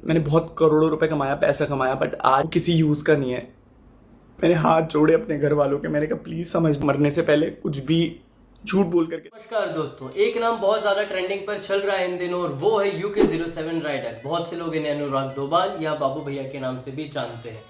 मैंने बहुत करोड़ों रुपए कमाया, पैसा कमाया, बट आज किसी यूज का नहीं है। मैंने हाथ जोड़े अपने घर वालों के, मैंने कहा प्लीज समझ, मरने से पहले कुछ भी झूठ बोल करके। नमस्कार दोस्तों, एक नाम बहुत ज्यादा ट्रेंडिंग पर चल रहा है इन दिनों और वो है UK07 राइडर। बहुत से लोग इन्हें अनुराग दोबाल या बाबू भैया के नाम से भी जानते हैं।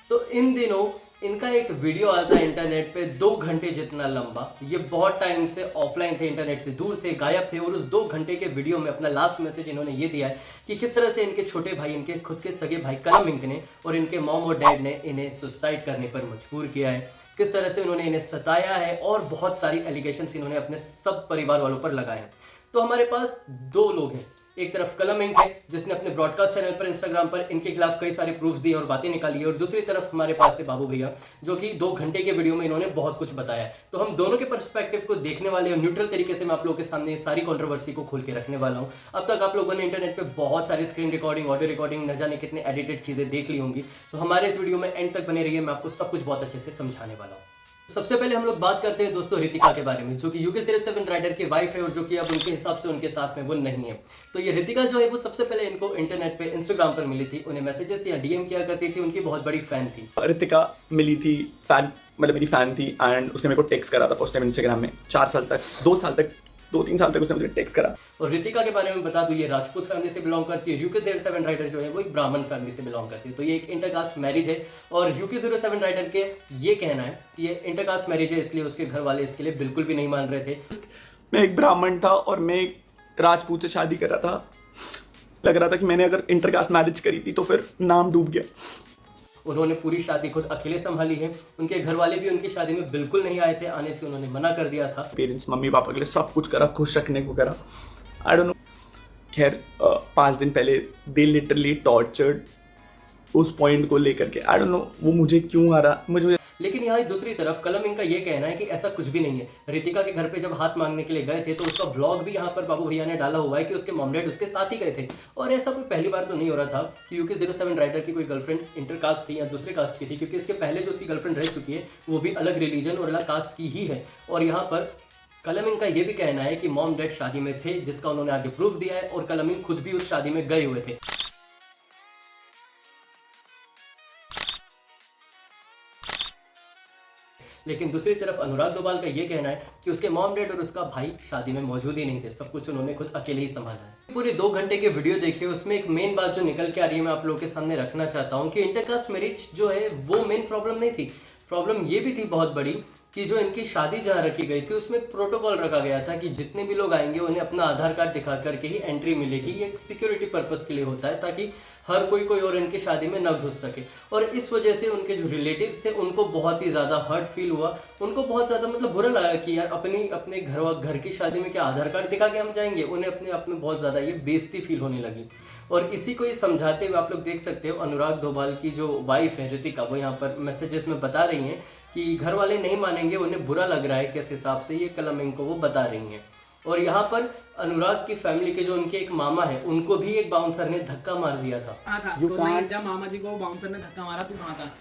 तो इन दिनों इनका एक वीडियो आया था इंटरनेट पे 2 घंटे जितना लंबा। ये बहुत टाइम से ऑफलाइन थे, इंटरनेट से दूर थे, गायब थे, और उस 2 घंटे के वीडियो में अपना लास्ट मैसेज इन्होंने ये दिया है कि किस तरह से इनके छोटे भाई, इनके खुद के सगे भाई कलम इंक ने और इनके मॉम और डैड ने इन्हें सुसाइड करने पर मजबूर किया है, किस तरह से उन्होंने इन्हें सताया है और बहुत सारी एलिगेशंस इन्होंने अपने सब परिवार वालों पर लगाए हैं। तो हमारे पास 2 लोग हैं, एक तरफ कलम इंक है जिसने अपने ब्रॉडकास्ट चैनल पर, इंस्टाग्राम पर इनके खिलाफ कई सारे प्रूफ्स दिए और बातें निकाली है, और दूसरी तरफ हमारे पास है बाबू भैया जो कि 2 घंटे के वीडियो में इन्होंने बहुत कुछ बताया है। तो हम दोनों के पर्सपेक्टिव को देखने वाले और न्यूट्रल तरीके से मैं आप लोगों के सामने सारी कंट्रोवर्सी को खोल के रखने वाला हूं। अब तक आप लोगों ने इंटरनेट पे बहुत सारी स्क्रीन रिकॉर्डिंग, ऑडियो रिकॉर्डिंग, न जाने कितने एडिटेड चीजें देख ली होंगी। तो हमारे इस वीडियो में एंड तक बने रहिए, मैं आपको सब कुछ बहुत अच्छे से समझाने वाला हूँ। सबसे पहले हम लोग बात करते हैं दोस्तों रितिका के बारे में, जो कि UK07 राइडर की वाइफ है और जो कि अब उनके हिसाब से उनके साथ में वो नहीं है। तो ये रितिका जो है वो सबसे पहले इनको इंटरनेट पे, इंस्टाग्राम पर मिली थी, उन्हें मैसेजेस या DM किया करती थी, उनकी बहुत बड़ी फैन थी। रितिका मिली थी, फैन मतलब मेरी फैन थी, एंड उसने मेरे को टेक्स्ट करा था फर्स्ट टाइम इंस्टाग्राम में। 4 साल तक, 2 साल तक, 2-3 साल तक उसने मुझे टेक्स्ट करा। और रितिका के बारे में बता दूं, ये राजपूत फैमिली से बिलोंग करती है। UK07 राइडर जो है वो एक ब्राह्मण फैमिली से बिलोंग करती है। तो ये एक इंटरकास्ट मैरिज है और UK07 राइडर के ये कहना है कि ये इंटरकास्ट मैरिज है, इसलिए उसके घर वाले इसके लिए बिल्कुल भी नहीं मान रहे थे। मैं एक ब्राह्मण था और मैं एक राजपूत से शादी कर रहा था। लग रहा था कि मैंने अगर इंटरकास्ट मैरिज करी थी तो फिर नाम डूब गया। उन्होंने पूरी शादी खुद अकेले संभाली है। उनके घर वाले भी उनकी शादी में बिल्कुल नहीं आए थे, आने से उन्होंने मना कर दिया था। पेरेंट्स, मम्मी पापा के लिए सब कुछ करा, खुश रखने को करा। I don't know. खैर 5 दिन पहले दे लिटरली टॉर्चर्ड उस पॉइंट को लेकर के। आई डोंट नो वो मुझे क्यों आ रहा, मुझे। लेकिन यहाँ दूसरी तरफ कलम इंक का ये कहना है कि ऐसा कुछ भी नहीं है। रितिका के घर पे जब हाथ मांगने के लिए गए थे तो उसका ब्लॉग भी यहाँ पर बाबू भैया ने डाला हुआ है कि उसके मॉम डैड उसके साथ ही गए थे। और ऐसा कोई पहली बार तो नहीं हो रहा था कि UK07 राइडर की कोई गर्लफ्रेंड इंटरकास्ट थी या दूसरे कास्ट की थी, क्योंकि इसके पहले जो उसकी गर्लफ्रेंड रह चुकी है वो भी अलग रिलीजन और अलग कास्ट की ही है। और यहाँ पर कलम इंक का ये भी कहना है कि मॉम डैड शादी में थे, जिसका उन्होंने आगे प्रूफ दिया है, और कलम इंक खुद भी उस शादी में गए हुए थे। लेकिन दूसरी तरफ अनुराग दोबाल का ये कहना है कि उसके मॉम डैड और उसका भाई शादी में मौजूद ही नहीं थे, सब कुछ उन्होंने खुद अकेले ही संभाला है। पूरे 2 घंटे के वीडियो देखिए, उसमें एक मेन बात जो निकल के आ रही है मैं आप लोगों के सामने रखना चाहता हूँ कि इंटरकास्ट मैरिज जो है वो मेन प्रॉब्लम नहीं थी। प्रॉब्लम ये भी थी बहुत बड़ी कि जो इनकी शादी जहाँ रखी गई थी उसमें एक प्रोटोकॉल रखा गया था कि जितने भी लोग आएंगे उन्हें अपना आधार कार्ड दिखा करके ही एंट्री मिलेगी। ये एक सिक्योरिटी पर्पस के लिए होता है ताकि हर कोई और इनकी शादी में न घुस सके। और इस वजह से उनके जो रिलेटिव्स थे उनको बहुत ही ज़्यादा हर्ट फील हुआ, उनको बहुत ज़्यादा मतलब बुरा लगा कि यार अपने घर की शादी में क्या आधार कार्ड दिखा के हम जाएंगे। उन्हें अपने आप में बहुत ज़्यादा ये बेइज्जती फील होने लगी। और इसी को ये समझाते हुए आप लोग देख सकते हो अनुराग दोबाल की जो वाइफ है रितिका, वो यहाँ पर मैसेजेस में बता रही हैं कि घर वाले नहीं मानेंगे, उन्हें बुरा लग रहा है किस हिसाब से, ये कलम इंक को वो बता रही हैं। और यहाँ पर अनुराग की फैमिली के जो उनके एक मामा है उनको भी एक बाउंसर ने धक्का मार दिया था। तो नहीं, जब मामा जी को बाउंसर ने धक्का मारा तू कहाँ था?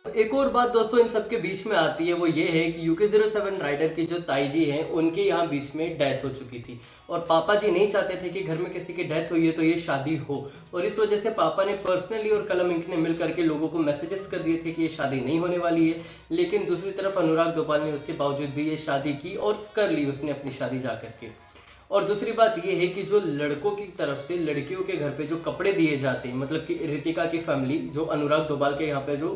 एक और बात दोस्तों इन सबके बीच में आती है, वो ये है कि UK07 राइडर की जो ताई जी हैं उनके यहाँ बीच में डेथ हो चुकी थी और पापा जी नहीं चाहते थे कि घर में किसी की डेथ हुई है तो ये शादी हो। और इस वजह से पापा ने पर्सनली और कलम इंक ने मिल करके लोगों को मैसेजेस कर दिए थे कि ये शादी नहीं होने वाली है। लेकिन दूसरी तरफ अनुराग दोबाल ने उसके बावजूद भी ये शादी की और कर ली उसने अपनी शादी जा करके। और दूसरी बात ये है कि जो लड़कों की तरफ से लड़कियों के घर पे जो कपड़े दिए जाते हैं, मतलब कि रितिका की फैमिली, जो अनुराग दोबाल के यहाँ पे जो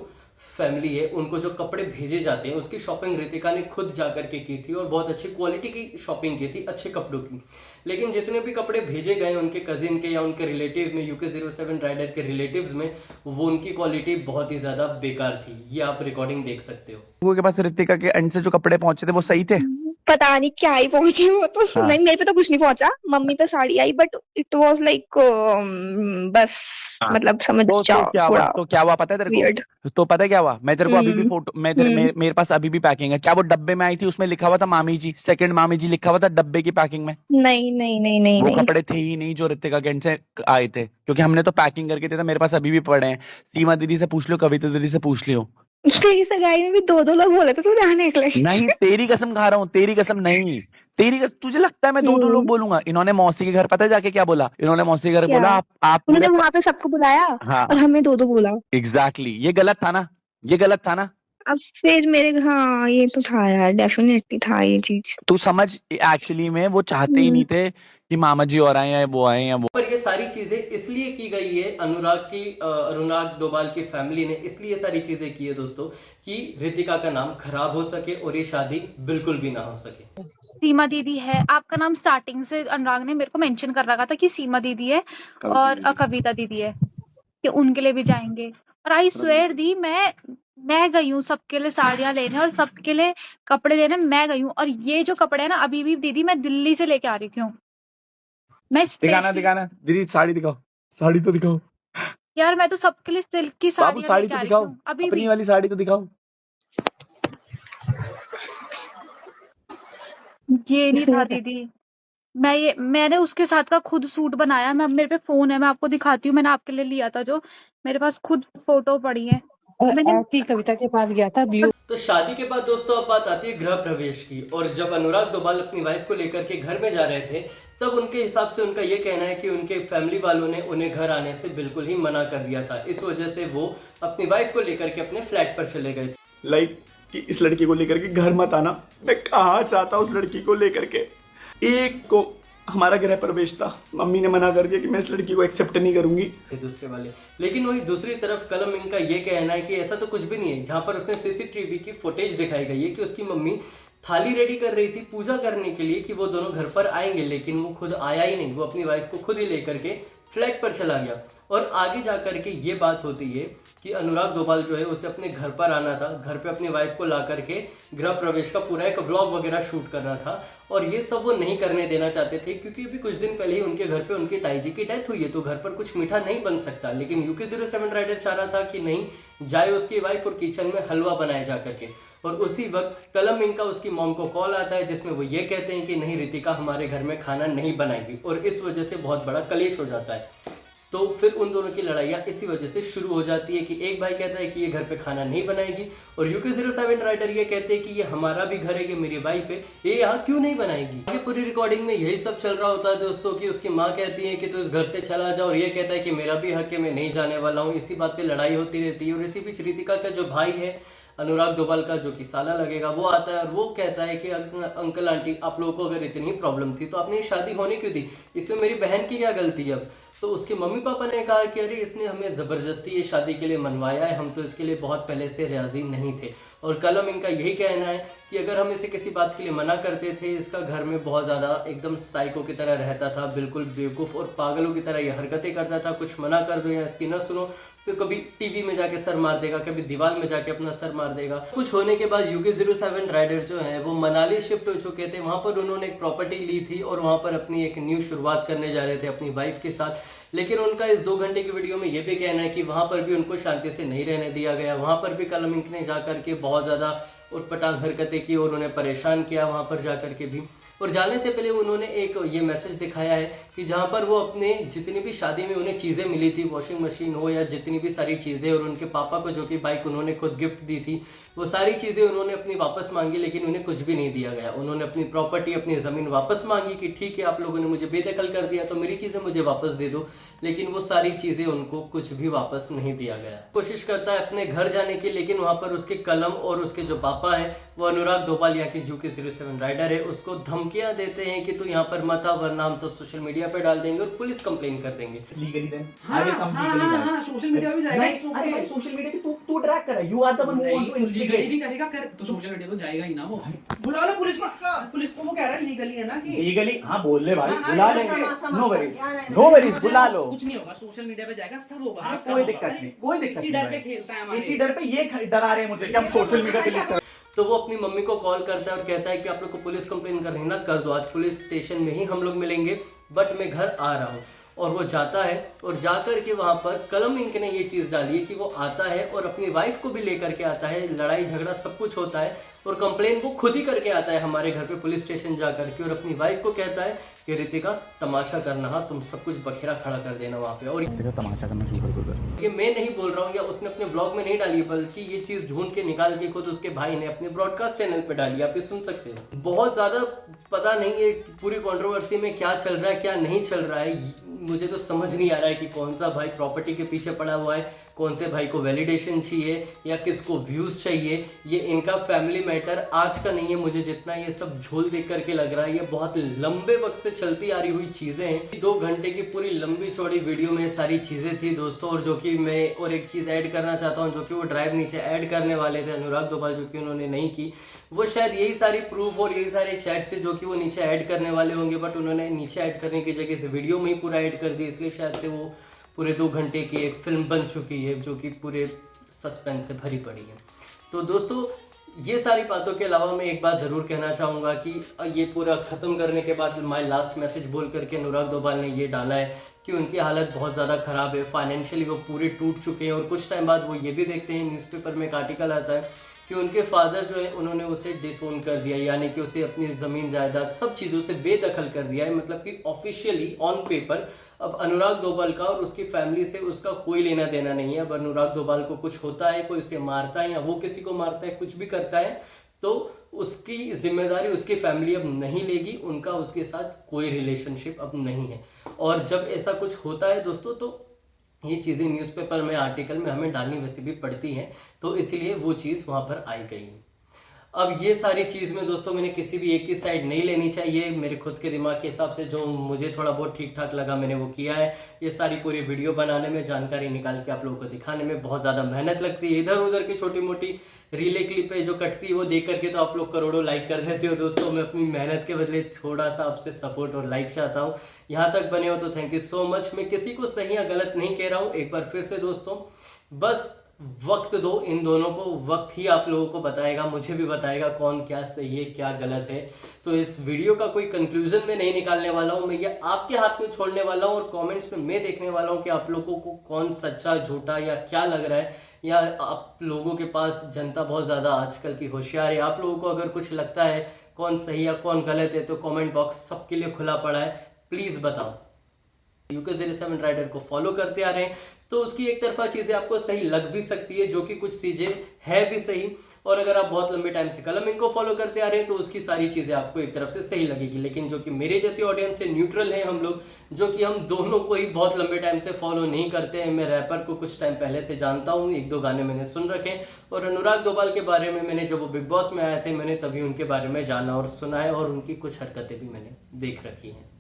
फैमिली है, उनको जो कपड़े भेजे जाते हैं उसकी शॉपिंग रितिका ने खुद जा करके की थी और बहुत अच्छी क्वालिटी की शॉपिंग की थी, अच्छे कपड़ों की। लेकिन जितने भी कपड़े भेजे गए उनके कजिन के या उनके रिलेटिव में, UK07 राइडर के रिलेटिव्स में, वो उनकी क्वालिटी बहुत ही ज्यादा बेकार थी। ये आप रिकॉर्डिंग देख सकते हो। लोगों के पास रितिका के एंड से जो कपड़े पहुंचे थे वो सही थे? पता नहीं क्या ही पहुंचे वो तो। हाँ। नहीं, मेरे पे तो कुछ नहीं पहुंचा, मम्मी पे साड़ी आई, बट इट वाज लाइक बस हाँ। मतलब समझ जाओ थोड़ा तो क्या हुआ पता है तेरे weird। को? तो पता है क्या हुआ? मैं तेरे को अभी भी फोटो, मेरे पास अभी भी पैकिंग है। क्या वो डब्बे में आई थी, उसमें लिखा हुआ था मामी जी, सेकंड मामी जी लिखा हुआ था डब्बे की पैकिंग में? नहीं नहीं नहीं नहीं वो नहीं। कपड़े थे ही नहीं जो रितिका के एंड से आए थे, क्योंकि हमने तो पैकिंग करके दिया था। मेरे पास अभी भी पड़े हैं। सीमा दीदी से पूछ लो, कविता दीदी से पूछ लियो। तेरी सगाई में भी 2-2 लोग बोले थे तू ध्यान रख ले। नहीं, तेरी कसम खा रहा हूँ, तेरी कसम नहीं। तुझे लगता है मैं दो लोग बोलूंगा? इन्होंने मौसी के घर पता है जाके क्या बोला? इन्होंने मौसी के घर क्या? बोला आप उन्होंने मेरे वहां पे सबको बुलाया हाँ और हमें दो दो बोला। एग्जैक्टली ये गलत था ना, ये गलत था ना। अब फिर मेरे, हाँ ये तो था यार, डेफिनेटली था ये चीज। तू समझ, एक्चुअली में वो चाहते ही नहीं थे कि मामा जी और आए या वो आए या वो। पर ये सारी चीजें इसलिए की गई है, अनुराग डोभाल की फैमिली ने इसलिए ये सारी चीजें की है दोस्तों, कि रितिका का नाम खराब हो सके और ये शादी बिल्कुल भी ना हो सके। सीमा दीदी है, आपका नाम स्टार्टिंग से अनुराग ने मेरे को मेंशन कर रखा था कि सीमा दीदी है और कविता दीदी है, कि उनके लिए भी जाएंगे। और आई स्वेयर दी, मैं गई हूँ सबके लिए साड़ियां लेने और सबके लिए कपड़े लेने मैं गई हूँ। और ये जो कपड़े हैं ना, अभी भी दीदी मैं दिल्ली से लेके आ रही हूँ। मैं दिखाना दीदी, साड़ी दिखाओ, साड़ी तो दिखाओ यार, मैं तो सबके लिए सिल्क की बाबू, साड़ियां साड़ी लेके तो आ रही दिखाओ, हूँ अभी अपनी भी। वाली साड़ी तो दिखाओ। ये नहीं था दीदी, मैंने उसके साथ का खुद सूट बनाया। मैं, मेरे पे फोन है, मैं आपको दिखाती हूँ। मैंने आपके लिए लिया था, जो मेरे पास खुद फोटो पड़ी है। मैंने ऐसी कविता के पास गया था ब्लू। तो शादी के बाद दोस्तों अब बात आती है गृह प्रवेश की। और जब अनुराग डोभाल अपनी वाइफ को लेकर के घर में जा रहे थे, तब उनके हिसाब से उनका ये कहना है कि उनके फैमिली वालों ने उन्हें घर आने से बिल्कुल ही मना कर दिया था। इस वजह से वो अपनी वाइफ को लेकर के अपने फ्लैट पर चले गए थे। लाइक कि इस लड़की को लेकर के घर मत आना। मैं कहाँ चाहता उस लड़की को लेकर के। एक को हमारा गृह प्रवेश था, मम्मी ने मना कर दिया कि मैं इस लड़की को एक्सेप्ट नहीं करूंगी। दूसरे वाले, लेकिन वही दूसरी तरफ कलम इंक का ये कहना है कि ऐसा तो कुछ भी नहीं है। जहां पर उसने सीसीटीवी की फुटेज दिखाई गई है कि उसकी मम्मी थाली रेडी कर रही थी पूजा करने के लिए कि वो दोनों घर पर आएंगे, लेकिन वो खुद आया ही नहीं। वो अपनी वाइफ को खुद ही लेकर के फ्लैट पर चला गया। और आगे जाकर के ये बात होती है कि अनुराग डोभाल जो है उसे अपने घर पर आना था, घर पे अपनी वाइफ को ला करके गृह प्रवेश का पूरा एक व्लॉग वगैरह शूट करना था। और ये सब वो नहीं करने देना चाहते थे, क्योंकि अभी कुछ दिन पहले ही उनके घर पे उनकी ताई जी की डेथ हुई है, तो घर पर कुछ मीठा नहीं बन सकता। लेकिन UK07 राइडर चाह रहा था कि नहीं, जाए उसकी वाइफ और किचन में हलवा बनाए जा करके। और उसी वक्त कलम इंक का उसकी मॉम को कॉल आता है, जिसमें वो ये कहते हैं कि नहीं, रितिका हमारे घर में खाना नहीं बनाएगी। और इस वजह से बहुत बड़ा कलेश हो जाता है। तो फिर उन दोनों की लड़ाइयाँ इसी वजह से शुरू हो जाती है कि एक भाई कहता है कि ये घर पे खाना नहीं बनाएगी, और UK07 राइडर ये कहते हैं कि ये हमारा भी घर है, ये मेरी वाइफ है, ये यहाँ क्यों नहीं बनाएगी। ये पूरी रिकॉर्डिंग में यही सब चल रहा होता है दोस्तों, कि उसकी माँ कहती है कि तू इस घर से चला जा, और ये कहता है कि मेरा भी हक है, मैं नहीं जाने वाला हूँ। इसी बात पे लड़ाई होती रहती है। और इसी बीच रितिका का जो भाई है अनुराग डोभाल का, जो कि साला लगेगा, वो आता है और वो कहता है कि अंकल आंटी, आप लोगों को अगर इतनी प्रॉब्लम थी तो आपने ये शादी होने क्यों दी, इसमें मेरी बहन की क्या गलती है। अब तो उसके मम्मी पापा ने कहा कि अरे इसने हमें ज़बरदस्ती ये शादी के लिए मनवाया है, हम तो इसके लिए बहुत पहले से राज़ी नहीं थे। और कलम इनका यही कहना है कि अगर हम इसे किसी बात के लिए मना करते थे, इसका घर में बहुत ज़्यादा एकदम साइको की तरह रहता था, बिल्कुल बेवकूफ़ और पागलों की तरह ये हरकतें करता था। कुछ मना कर दो या इसकी न सुनो तो कभी टीवी में जाके सर मार देगा, कभी दीवार में जाके अपना सर मार देगा। कुछ होने के बाद UK07 राइडर जो है वो मनाली शिफ्ट हो चुके थे। वहाँ पर उन्होंने एक प्रॉपर्टी ली थी और वहाँ पर अपनी एक न्यू शुरुआत करने जा रहे थे अपनी वाइफ के साथ। लेकिन उनका इस 2 घंटे की वीडियो में ये भी कहना है कि वहाँ पर भी उनको शांति से नहीं रहने दिया गया। वहाँ पर भी कलम इंक ने जा करके बहुत ज़्यादा उटपटांग हरकतें की और उन्हें परेशान किया वहाँ पर जा करके भी। और जाने से पहले उन्होंने एक ये मैसेज दिखाया है कि जहाँ पर वो अपने जितनी भी शादी में उन्हें चीज़ें मिली थी, वॉशिंग मशीन हो या जितनी भी सारी चीज़ें, और उनके पापा को जो कि बाइक उन्होंने खुद गिफ्ट दी थी, वो सारी चीज़ें उन्होंने अपनी वापस मांगी, लेकिन उन्हें कुछ भी नहीं दिया गया। उन्होंने अपनी प्रॉपर्टी, अपनी ज़मीन वापस मांगी कि ठीक है आप लोगों ने मुझे बेदखल कर दिया तो मेरी चीज़ें मुझे वापस दे दो, लेकिन वो सारी चीज़ें उनको कुछ भी वापस नहीं दिया गया। कोशिश करता है अपने घर जाने की, लेकिन वहाँ पर उसके कलम और उसके जो पापा हैं वो अनुराग डोभाल या कि UK07 राइडर है, उसको धमकियाँ देते हैं कि तू यहाँ पर मत आ, वरना हम सब सोशल मीडिया पे डाल देंगे और पुलिस कंप्लेन कर देंगे। लीगली देन हाँ सोशल मीडिया पे जाएगा। अरे भाई सोशल मीडिया की तू ट्रैक कर रहा है, you are the one who want to legally भी करेगा कर तो सोशल मीडिया तो जाएगा ही ना वो। बुला लो पुलिस को वो कह रहा है लीगली है ना कि लीगली। हाँ बोल ले भाई, हाँ, बुला हाँ, ले, हाँ, नो वरीज बुला लो। कुछ नहीं होगा, सोशल मीडिया पे जाएगा, सब होगा। हाँ, कोई दिक्कत नहीं, कोई दिक्कत इसी नहीं डर पे भाई। खेलता है हमारे। इसी डर पे ये डरा रहे हैं मुझे कि हम सोशल मीडिया पे लिख कर। तो वो अपनी मम्मी को कॉल करता है और कहता है कि आप लोग को पुलिस कंप्लेन करनी है ना, कर दो, आज पुलिस स्टेशन में ही हम लोग मिलेंगे, बट मैं घर आ रहा हूँ। और वो जाता है और जाकर के वहाँ पर कलम इंक ने ये चीज़ डाली है कि वो आता है और अपनी वाइफ को भी लेकर के आता है, लड़ाई झगड़ा सब कुछ होता है। और कंप्लेन वो खुद ही करके आता है हमारे घर पे पुलिस स्टेशन जा करके, और अपनी वाइफ को कहता है कि रितिका तमाशा करना, हाँ तुम सब कुछ बखेरा खड़ा कर देना वहाँ पे। और तमाशा करना शुरू कर दो। ये मैं नहीं बोल रहा हूँ या उसने अपने ब्लॉग में नहीं डाली, बल्कि ये चीज ढूंढ के निकाल के खुद उसके भाई ने अपने ब्रॉडकास्ट चैनल पे डाली, आप ये सुन सकते हो। बहुत ज्यादा पता नहीं है पूरी कंट्रोवर्सी में क्या चल रहा है क्या नहीं चल रहा है, मुझे तो समझ नहीं आ रहा है कि कौन सा भाई प्रॉपर्टी के पीछे पड़ा हुआ है, कौन से भाई को वैलिडेशन चाहिए या किसको व्यूज चाहिए। ये इनका फैमिली मैटर आज का नहीं है, मुझे जितना ये सब झोल देख करके लग रहा है ये बहुत लंबे वक्त से चलती आ रही हुई चीजें हैं। 2 घंटे की पूरी लंबी चौड़ी वीडियो में सारी चीजें थी दोस्तों, और जो कि मैं और एक चीज ऐड करना चाहता हूँ, जो कि वो ड्राइव नीचे ऐड करने वाले थे अनुराग दोबाल, जो कि उन्होंने नहीं की। वो शायद यही सारी प्रूफ और यही सारे चैट से जो कि वो नीचे ऐड करने वाले होंगे, बट उन्होंने नीचे ऐड करने की जगह से वीडियो में ही पूरा ऐड कर दिया, इसलिए शायद से वो पूरे 2 घंटे की एक फिल्म बन चुकी है जो कि पूरे सस्पेंस से भरी पड़ी है। तो दोस्तों ये सारी बातों के अलावा मैं एक बात ज़रूर कहना चाहूँगा कि ये पूरा ख़त्म करने के बाद माय लास्ट मैसेज बोल करके अनुराग दोबाल ने ये डाला है कि उनकी हालत बहुत ज़्यादा ख़राब है, फाइनेंशियली वो पूरे टूट चुके हैं। और कुछ टाइम बाद वो ये भी देखते हैं, न्यूज़पेपर में एक आर्टिकल आता है कि उनके फादर जो है उन्होंने उसे डिसओन कर दिया, यानी कि उसे अपनी ज़मीन जायदाद सब चीज़ों से बेदखल कर दिया है। मतलब कि ऑफिशियली ऑन पेपर अब अनुराग दोबाल का और उसकी फैमिली से उसका कोई लेना देना नहीं है। अब अनुराग दोबाल को कुछ होता है, कोई उसे मारता है या वो किसी को मारता है, कुछ भी करता है, तो उसकी जिम्मेदारी उसकी फैमिली अब नहीं लेगी, उनका उसके साथ कोई रिलेशनशिप अब नहीं है। और जब ऐसा कुछ होता है दोस्तों तो ये चीज़ें न्यूज़पेपर में आर्टिकल में हमें डालनी वैसे भी पड़ती हैं, तो इसलिए वो चीज़ वहाँ पर आई गई। अब ये सारी चीज़ में दोस्तों मैंने किसी भी एक ही साइड नहीं लेनी चाहिए, मेरे खुद के दिमाग के हिसाब से जो मुझे थोड़ा बहुत ठीक ठाक लगा मैंने वो किया है। ये सारी पूरी वीडियो बनाने में, जानकारी निकाल के आप लोगों को दिखाने में बहुत ज़्यादा मेहनत लगती है। इधर उधर की छोटी मोटी रीले क्लिपें जो कटती है वो देख करके तो आप लोग करोड़ों लाइक कर देते हो दोस्तों। मैं अपनी मेहनत के बदले थोड़ा सा आपसे सपोर्ट और लाइक चाहता हूँ। यहाँ तक बने हो तो थैंक यू सो मच। मैं किसी को सही या गलत नहीं कह रहा हूँ, एक बार फिर से दोस्तों बस वक्त दो इन दोनों को, वक्त ही आप लोगों को बताएगा, मुझे भी बताएगा कौन क्या सही है क्या गलत है। तो इस वीडियो का कोई कंक्लूजन में नहीं निकालने वाला हूँ, मैं ये आपके हाथ में छोड़ने वाला हूँ और कमेंट्स में मैं देखने वाला हूँ कि आप लोगों को कौन सच्चा झूठा या क्या लग रहा है, या आप लोगों के पास जनता बहुत ज़्यादा आजकल की होशियार है। आप लोगों को अगर कुछ लगता है कौन सही या कौन गलत है तो कॉमेंट बॉक्स सबके लिए खुला पड़ा है, प्लीज़ बताओ। UK07 राइडर को फॉलो करते आ रहे हैं तो उसकी एक तरफा चीजें आपको सही लग भी सकती है, जो कि कुछ चीजें है भी सही। और अगर आप बहुत लंबे टाइम से कलमिंग को फॉलो करते आ रहे हैं तो उसकी सारी चीजें आपको एक तरफ से सही लगेगी। लेकिन जो कि मेरे जैसी ऑडियंस से न्यूट्रल है हम लोग, जो कि हम दोनों को ही बहुत लंबे टाइम से फॉलो नहीं करते हैं। मैं रैपर को कुछ टाइम पहले से जानता हूँ, 1-2 गाने मैंने सुन रखे, और अनुराग दोबाल के बारे में मैंने जब वो बिग बॉस में आए थे मैंने तभी उनके बारे में जाना और सुना है, और उनकी कुछ हरकतें भी मैंने देख रखी हैं।